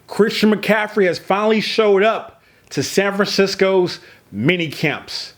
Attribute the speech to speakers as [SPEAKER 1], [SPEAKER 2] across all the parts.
[SPEAKER 1] Christian McCaffrey has finally showed up to San Francisco's mini camps,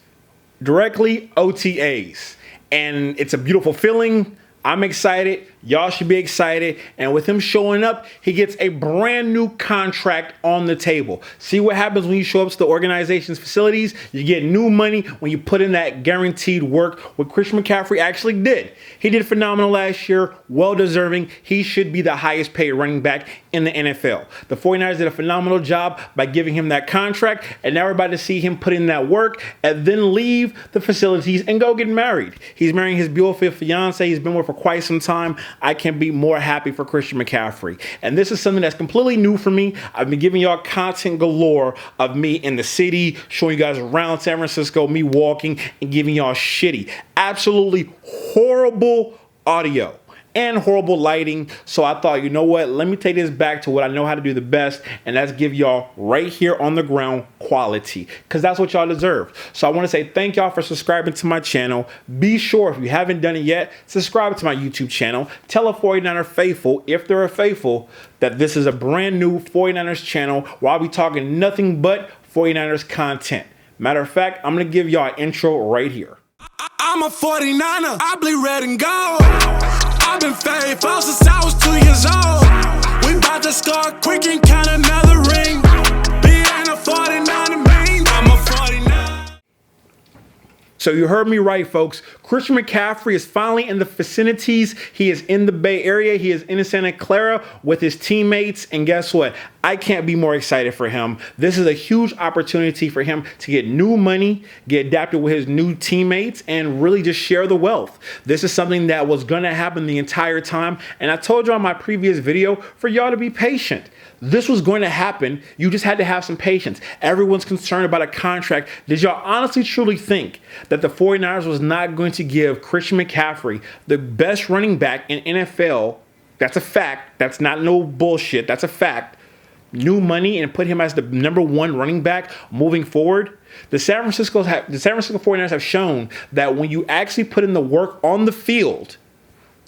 [SPEAKER 1] directly OTAs. And it's a beautiful feeling. I'm excited. Y'all should be excited. And with him showing up, he gets a brand new contract on the table. See what happens when you show up to the organization's facilities? You get new money when you put in that guaranteed work. What Christian McCaffrey actually did. He did phenomenal last year. Well deserving. He should be the highest paid running back in the NFL. The 49ers did a phenomenal job by giving him that contract. And now we're about to see him put in that work and then leave the facilities and go get married. He's marrying his beautiful fiance he's been with for quite some time. I can't be more happy for Christian McCaffrey. And this is something that's completely new for me. I've been giving y'all content galore of me in the city, showing you guys around San Francisco, me walking and giving y'all shitty, absolutely horrible audio and horrible lighting. So I thought, you know what? Let me take this back to what I know how to do the best, and that's give y'all right here on the ground quality, because that's what y'all deserve. So I want to say thank y'all for subscribing to my channel. Be sure, if you haven't done it yet, subscribe to my YouTube channel. Tell a 49er faithful, if they're a faithful, that this is a brand new 49ers channel where I'll be talking nothing but 49ers content. Matter of fact, I'm going to give y'all an intro right here.
[SPEAKER 2] I'm a 49er. I bleed red and gold. I've been faithful since I was 2 years old. We bout to score quick and count another ring. Being a 49er means I'm a 49er.
[SPEAKER 1] So you heard me right, folks. Christian McCaffrey is finally in the vicinities. He is in the Bay Area. He is in Santa Clara with his teammates. And guess what? I can't be more excited for him. This is a huge opportunity for him to get new money, get adapted with his new teammates, and really just share the wealth. This is something that was going to happen the entire time. And I told you on my previous video for y'all to be patient. This was going to happen. You just had to have some patience. Everyone's concerned about a contract. Did y'all honestly truly think that the 49ers was not going to give Christian McCaffrey, the best running back in NFL, that's a fact, that's not no bullshit, that's a fact, new money and put him as the #1 running back moving forward? The San Francisco 49ers have shown that when you actually put in the work on the field,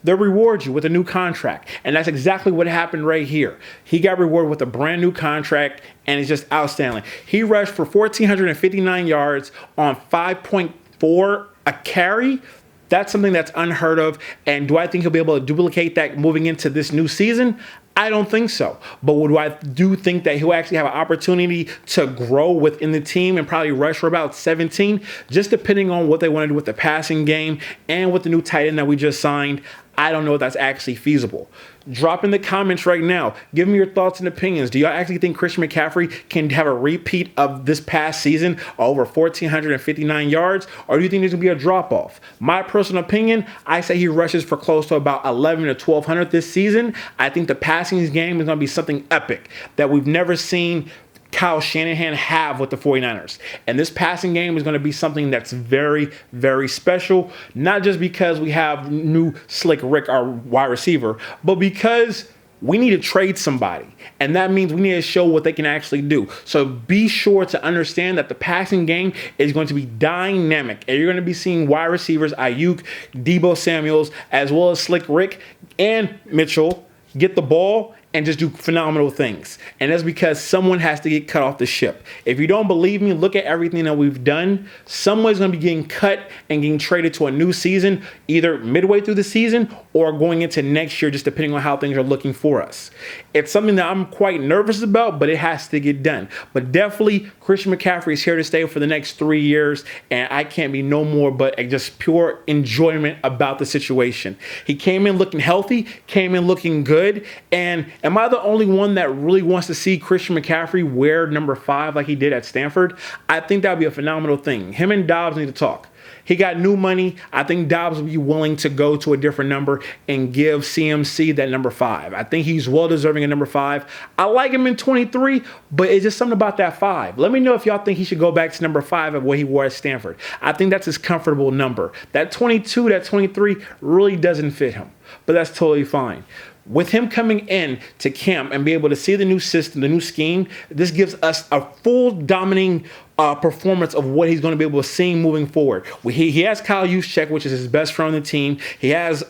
[SPEAKER 1] they'll reward you with a new contract. And that's exactly what happened right here. He got rewarded with a brand new contract, and it's just outstanding. He rushed for 1,459 yards on 5.4 a carry. That's something that's unheard of. And do I think he'll be able to duplicate that moving into this new season? I don't think so. But I do think that he'll actually have an opportunity to grow within the team and probably rush for about 17, just depending on what they want to do with the passing game and with the new tight end that we just signed. I don't know if that's actually feasible. Drop in the comments right now. Give me your thoughts and opinions. Do y'all actually think Christian McCaffrey can have a repeat of this past season, over 1,459 yards? Or do you think there's going to be a drop-off? My personal opinion, I say he rushes for close to about 1,100 to 1,200 this season. I think the passing game is going to be something epic that we've never seen Kyle Shanahan have with the 49ers. And this passing game is going to be something that's very, very special, not just because we have new Slick Rick, our wide receiver, but because we need to trade somebody. And that means we need to show what they can actually do. So be sure to understand that the passing game is going to be dynamic. And you're going to be seeing wide receivers, Aiyuk, Deebo Samuels, as well as Slick Rick and Mitchell get the ball and just do phenomenal things. And that's because someone has to get cut off the ship. If you don't believe me, look at everything that we've done. Someone's going to be getting cut and getting traded to a new season, either midway through the season or going into next year, just depending on how things are looking for us. It's something that I'm quite nervous about, but it has to get done. But definitely, Christian McCaffrey is here to stay for the next 3 years, and I can't be no more but just pure enjoyment about the situation. He came in looking healthy, came in looking good, and am I the only one that really wants to see Christian McCaffrey wear #5 like he did at Stanford? I think that would be a phenomenal thing. Him and Dobbs need to talk. He got new money. I think Dobbs will be willing to go to a different number and give CMC that #5. I think he's well deserving of #5. I like him in 23, but it's just something about that 5. Let me know if y'all think he should go back to #5 of what he wore at Stanford. I think that's his comfortable number. That 22, that 23 really doesn't fit him, but that's totally fine. With him coming in to camp and be able to see the new system, the new scheme, this gives us a full dominating performance of what he's going to be able to see moving forward. He has Kyle Juszczyk, which is his best friend on the team. He has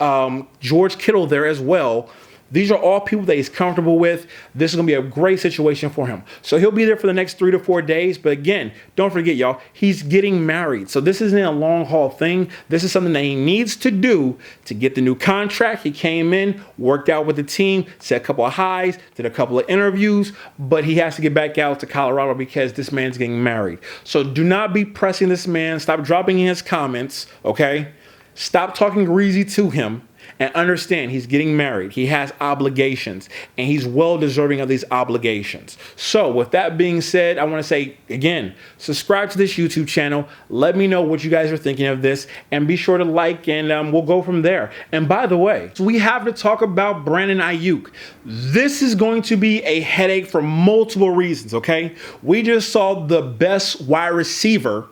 [SPEAKER 1] George Kittle there as well. These are all people that he's comfortable with. This is going to be a great situation for him. So he'll be there for the next 3 to 4 days. But again, don't forget, y'all, he's getting married. So this isn't a long haul thing. This is something that he needs to do to get the new contract. He came in, worked out with the team, set a couple of highs, did a couple of interviews, but he has to get back out to Colorado because this man's getting married. So do not be pressing this man. Stop dropping in his comments, okay? Stop talking greasy to him. And understand he's getting married. He has obligations, and he's well deserving of these obligations. So with that being said, I want to say, again, subscribe to this YouTube channel. Let me know what you guys are thinking of this, and be sure to like, and we'll go from there. And by the way, we have to talk about Brandon Aiyuk. This is going to be a headache for multiple reasons, okay? We just saw the best wide receiver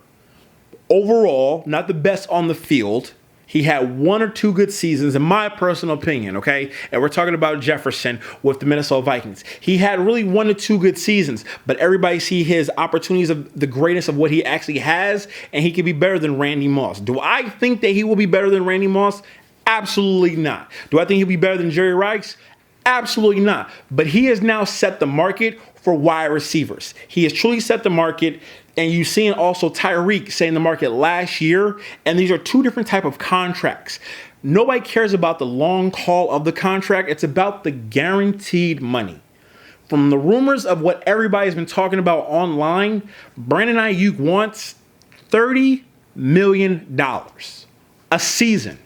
[SPEAKER 1] overall, not the best on the field. He had 1 or 2 good seasons, in my personal opinion, okay? And we're talking about Jefferson with the Minnesota Vikings. He had really 1 to 2 good seasons, but everybody see his opportunities of the greatness of what he actually has, and he could be better than Randy Moss. Do I think that he will be better than Randy Moss? Absolutely not. Do I think he'll be better than Jerry Rice? Absolutely not. But he has now set the market for wide receivers. He has truly set the market. And you've seen also Tyreek setting the market last year. And these are 2 different type of contracts. Nobody cares about the long haul of the contract. It's about the guaranteed money. From the rumors of what everybody's been talking about online, Brandon Aiyuk wants $30 million a season.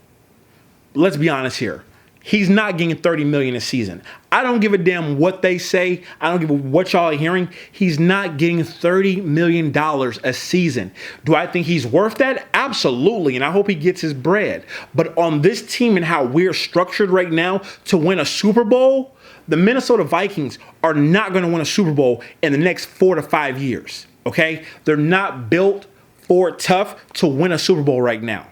[SPEAKER 1] Let's be honest here. He's not getting $30 million a season. I don't give a damn what they say. I don't give a what y'all are hearing. He's not getting $30 million a season. Do I think he's worth that? Absolutely, and I hope he gets his bread. But on this team and how we're structured right now to win a Super Bowl, the Minnesota Vikings are not going to win a Super Bowl in the next 4 to 5 years, okay? They're not built for tough to win a Super Bowl right now.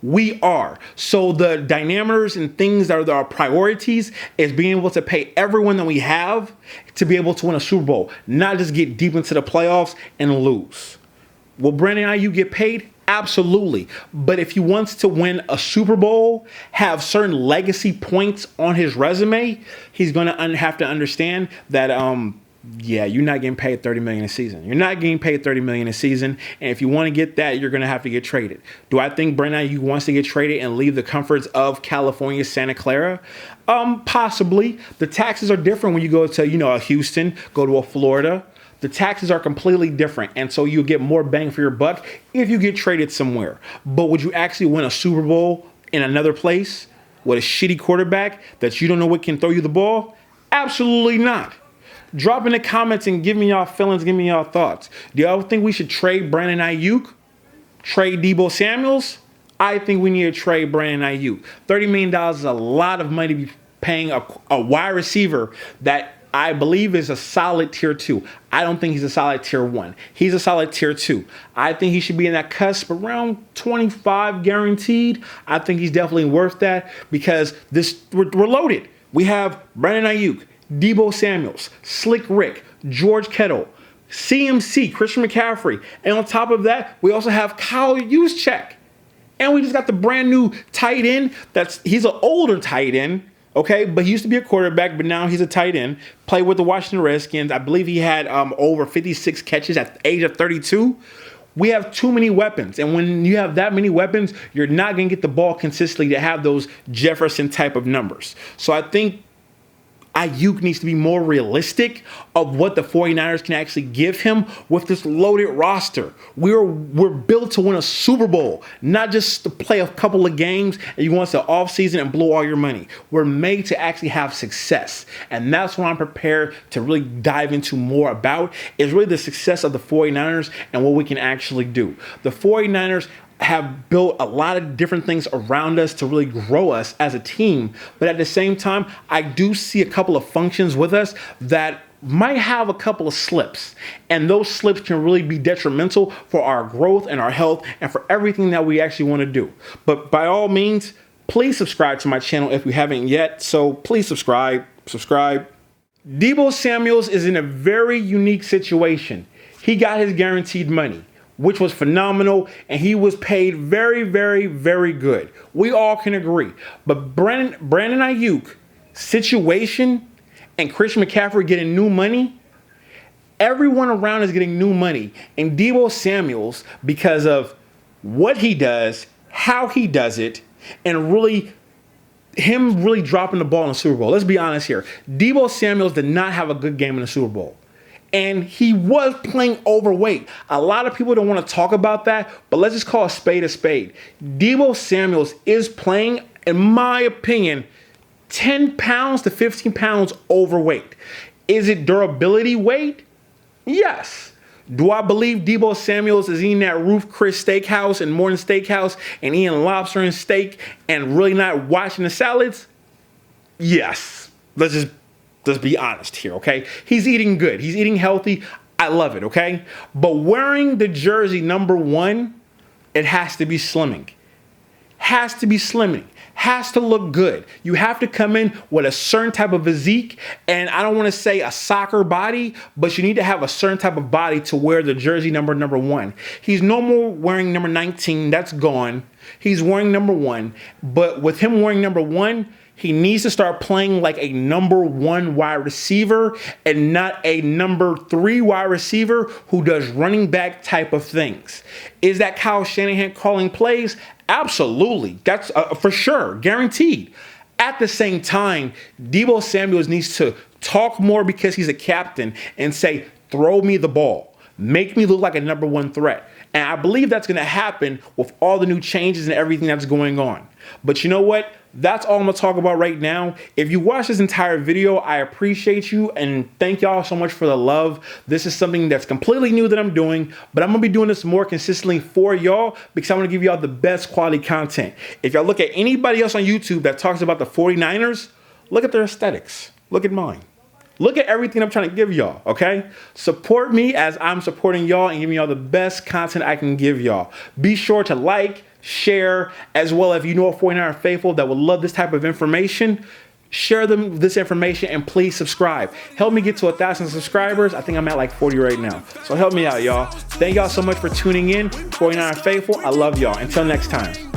[SPEAKER 1] We are. So the diameters and things that are our priorities is being able to pay everyone that we have to be able to win a Super Bowl, not just get deep into the playoffs and lose. Will Brandon Aiyuk get paid? Absolutely. But if he wants to win a Super Bowl, have certain legacy points on his resume, he's going to have to understand that yeah, you're not getting paid $30 million a season. You're not getting paid $30 million a season. And if you want to get that, you're going to have to get traded. Do I think Brandon Aiyuk wants to get traded and leave the comforts of California, Santa Clara? Possibly. The taxes are different when you go to, a Houston, go to a Florida. The taxes are completely different. And so you'll get more bang for your buck if you get traded somewhere. But would you actually win a Super Bowl in another place with a shitty quarterback that you don't know what can throw you the ball? Absolutely not. Drop in the comments and give me y'all feelings, give me y'all thoughts. Do y'all think we should trade Brandon Aiyuk? Trade Deebo Samuels? I think we need to trade Brandon Aiyuk. $30 million is a lot of money to be paying a wide receiver that I believe is a solid tier 2. I don't think he's a solid tier 1. He's a solid tier 2. I think he should be in that cusp around 25 guaranteed. I think he's definitely worth that because we're loaded. We have Brandon Aiyuk, Deebo Samuels, Slick Rick, George Kittle, CMC, Christian McCaffrey. And on top of that, we also have Kyle Juszczyk. And we just got the brand new tight end. He's an older tight end, okay? But he used to be a quarterback, but now he's a tight end. Played with the Washington Redskins. I believe he had over 56 catches at the age of 32. We have too many weapons. And when you have that many weapons, you're not going to get the ball consistently to have those Jefferson type of numbers. So I think Aiyuk needs to be more realistic of what the 49ers can actually give him with this loaded roster. We're built to win a Super Bowl, not just to play a couple of games and you want the offseason and blow all your money. We're made to actually have success. And that's what I'm prepared to really dive into more about is really the success of the 49ers and what we can actually do. The 49ers have built a lot of different things around us to really grow us as a team. But at the same time, I do see a couple of functions with us that might have a couple of slips. And those slips can really be detrimental for our growth and our health and for everything that we actually want to do. But by all means, please subscribe to my channel if you haven't yet. So please subscribe. Deebo Samuels is in a very unique situation. He got his guaranteed money, which was phenomenal, and he was paid very, very, very good. We all can agree. But Brandon Aiyuk situation and Christian McCaffrey getting new money, everyone around is getting new money. And Deebo Samuels, because of what he does, how he does it, and really him really dropping the ball in the Super Bowl. Let's be honest here. Deebo Samuels did not have a good game in the Super Bowl. And he was playing overweight. A lot of people don't want to talk about that, but let's just call a spade a spade. Deebo Samuels is playing, in my opinion, 10 pounds to 15 pounds overweight. Is it durability weight? Yes. Do I believe Deebo Samuels is eating that Ruth Chris Steakhouse and Morton Steakhouse and eating lobster and steak and really not watching the salads? Yes. Let's be honest here, okay? He's eating good. He's eating healthy. I love it, okay? But wearing the jersey number 1, it has to be slimming. Has to be slimming. Has to look good. You have to come in with a certain type of physique, and I don't want to say a soccer body, but you need to have a certain type of body to wear the jersey number 1. He's no more wearing number 19. That's gone. He's wearing number 1, but with him wearing number 1, he needs to start playing like a number 1 wide receiver and not a number 3 wide receiver who does running back type of things. Is that Kyle Shanahan calling plays? Absolutely. That's for sure. Guaranteed. At the same time, Deebo Samuels needs to talk more because he's a captain and say, throw me the ball. Make me look like a number 1 threat. And I believe that's going to happen with all the new changes and everything that's going on. But you know what? That's all I'm going to talk about right now. If you watched this entire video, I appreciate you and thank y'all so much for the love. This is something that's completely new that I'm doing, but I'm going to be doing this more consistently for y'all because I want to give y'all the best quality content. If y'all look at anybody else on YouTube that talks about the 49ers, look at their aesthetics. Look at mine. Look at everything I'm trying to give y'all, okay? Support me as I'm supporting y'all and giving y'all the best content I can give y'all. Be sure to like, share, as well if you know a 49er faithful that would love this type of information, share them this information and please subscribe. Help me get to 1,000 subscribers. I think I'm at like 40 right now. So help me out, y'all. Thank y'all so much for tuning in. 49er faithful, I love y'all. Until next time.